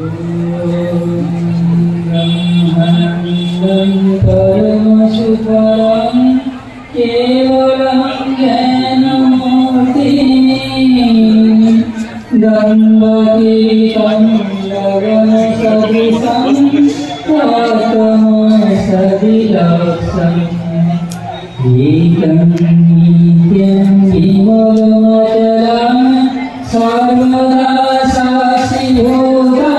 ब्रह्मानन्दं परमसुखदं केवलं ज्ञानमूर्तिं गङ्गतीतं गगनसदृशं तत्त्वमसदिलक्षम् एकं नित्यं विमलमचलं सर्वदा साक्षिभूतं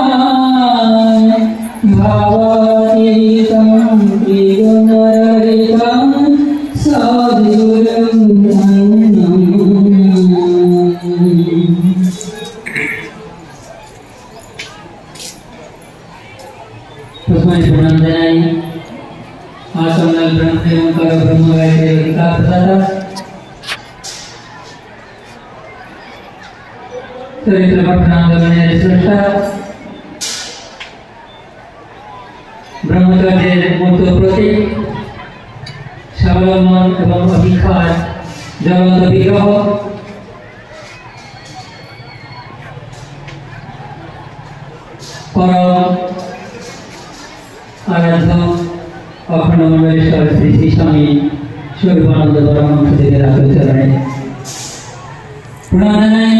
भावातीतं त्रिगुणरहितं सद्गुरुं प्रथम प्रणाम जनाई आसमनल ब्रह्म ओंकार ब्रह्म गायत्री अधिकार प्रदाता चरित्र पठनांग गणेश श्रेष्ठा ब्रह्मचर्य मूर्त प्रतीक स्वावलंबन एवं अभिखार जगत विग्रह परम आराध्य अखंड मंडलेश्वर श्री श्री स्वामी स्वरूपानंद परमहंस देवेर चरणे प्रणाम জানাই।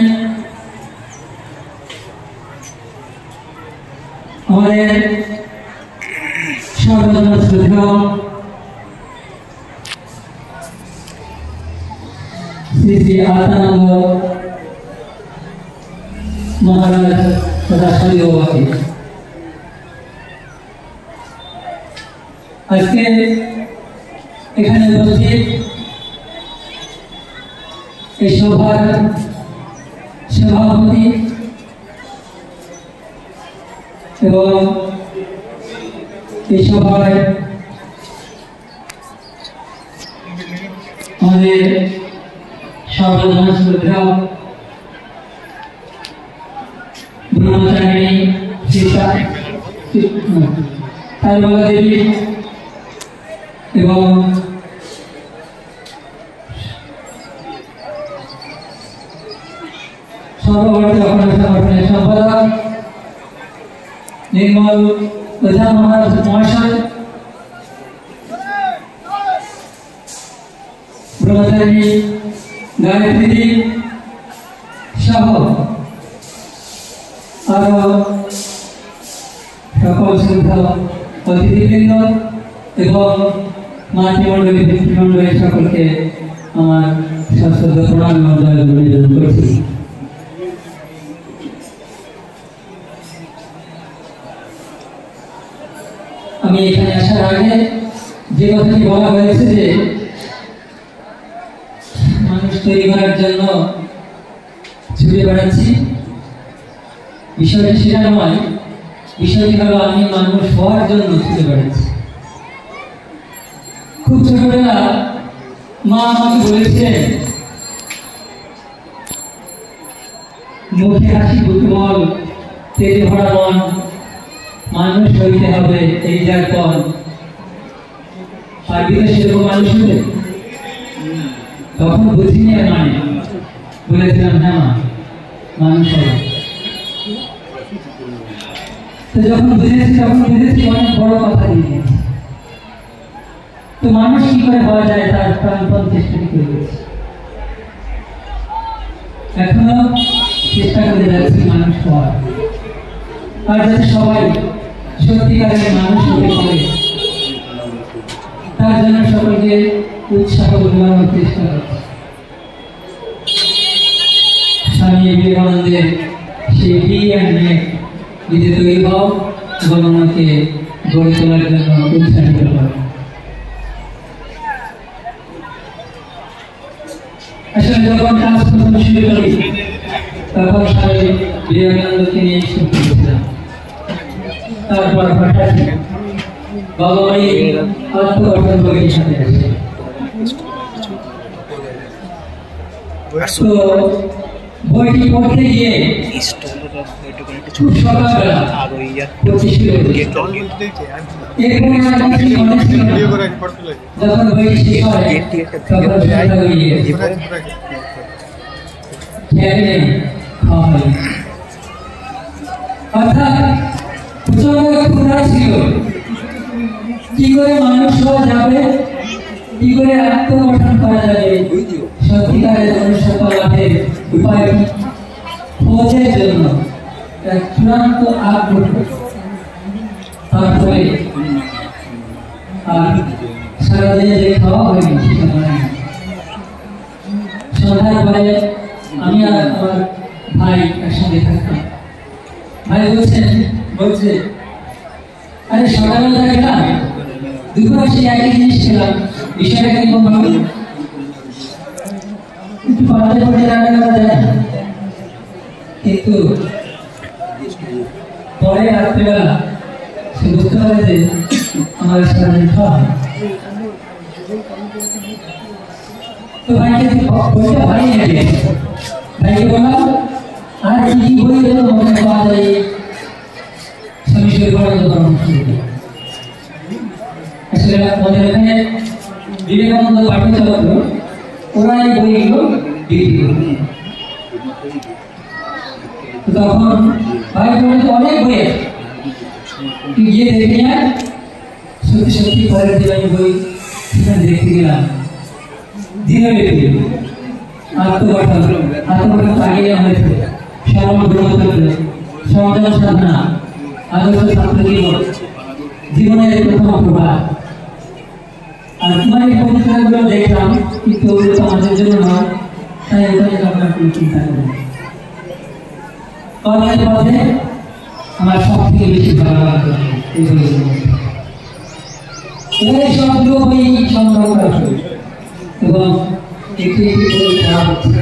আমাদের সর্বজন শ্রদ্ধেয় শ্রী শ্রী আত্মানন্দ মহারাজ তথা স্বামী আজকে এখানে উপস্থিত এই সভার সভাপতি এবং এই সভায় আমাদের সর্বজন শ্রদ্ধেয় ব্রহ্মচারিণী তারবালা দেবী এবং সর্বভারতীয় অখণ্ড সংগঠনের সম্পাদক নির্মল প্রধান মহারাজ মহাশয়, ব্রহ্মচারিণী গায়ত্রী সহ আরো সকল শ্রদ্ধা অতিথিবৃন্দ এবং মাতৃমণ্ডলী পিতৃমণ্ডলী সকলকে আমার সশ্রদ্ধ প্রণাম এবং জয়গুলো নিবেদন করছি। আমি এখানে আসার আগে যে কথাটি বলা হয়েছে যে মানুষ তৈরি করার জন্য ছুটে বেড়াচ্ছি, বিষয়টি সেটা নয়। বিষয়টি হলো আমি মানুষ হওয়ার জন্য ছুটে বেড়াচ্ছি। খুব ছোটবেলা মা আমাকে বলেছেন, মুখে হাসি কুতুমল তেজে ভরা মন, মানুষ হইতে হবে এই যার পণ। আর বিদেশে সেরকম মানুষ হতে তখন বুঝিনি, মানে বলেছিলাম হ্যাঁ মা মানুষ হবে। তো যখন বুঝেছি তখন বুঝেছি অনেক বড় কথা দিয়ে। তো মানুষ কি করে হওয়া যায় তার প্রাণপণ চেষ্টা করেছি, এখনো চেষ্টা করে যাচ্ছি মানুষ হওয়ার। আর যাতে সবাই সত্যিকারের মানুষ হতে পারে তার জন্য সকলকে উৎসাহ দেওয়ার চেষ্টা করছি। স্বামী বিবেকানন্দের সেই বি অ্যান্ড মেক নিজে তৈরি হও এবং আমাকে গড়ে তোলার জন্য উৎসাহিত করে। আসলে যখন কাজ প্রথম শুরু করি তখন স্বামী বিবেকানন্দকে নিয়ে শুরু করেছিলাম। তারপর হঠাৎ বাবাই আত্মগঠন বইয়ের সাথে আসে। তো বইটি পড়তে গিয়ে খুব সকালবেলা যখন বইটি শেষ হয় তখন অর্থাৎ ক্ষুধা ছিল, কি করে মানুষ হওয়া যাবে, কি করে আত্মগঠন করা যাবে, সত্যিকারের মনুষ্যত্ব লাভের উপায় খোঁজের জন্য এক চূড়ান্ত আগ্রহ। তারপরে আর সারাদিনে যে খাওয়া হয়নি সেটা মনে হয়। সন্ধ্যার পরে আমি আর আমার ভাই একসঙ্গে থাকতাম। ভাই বলছে আরে সকালবেলা খেলাম, দুপুরে সেই একই জিনিস খেলাম, বিষয়টা কিরকম হবে, একটু পাল্টে পাল্টে রান্না করা যায় না। কিন্তু পরে রাত্রিবেলা সে বুঝতে পারে যে আমার সারাদিন খাওয়া হয়। তো ভাইকে বইটা ভাই নেবে, ভাইকে বললাম আর কি বই দেবো মনে পাওয়া যায় স্বামী শরীর পরামর্শ দিতে। আসলে আমাদের এখানে বিবেকানন্দ পাঠ্য চালাতো, ওরা এই বইগুলো বিক্রি করবে। তখন ভাই বলে অনেক বই গিয়ে দেখে না, সত্যি সত্যি পরের দিন আমি বই সেখানে দেখতে গেলাম। দিনব্যাপী আত্মগঠন আগিয়ে হয়েছে, সরল ব্রহ্মচর্য, সংযম সাধনা, আদর্শ ছাত্র জীবন, জীবনের প্রথম প্রভাব। আর তোমার এই পরিচয়গুলো দেখলাম, কিন্তু ওগুলো তো আমাদের জন্য নয়, তাই ওখানে আপনার কোনো চিন্তা করেন। কর্মের পথে আমার সব থেকে বেশি ভালো লাগবে এই বইগুলো। এবারে সবগুলো বই সংগ্রহ করা এবং একটি একটি করে পড়া হচ্ছে।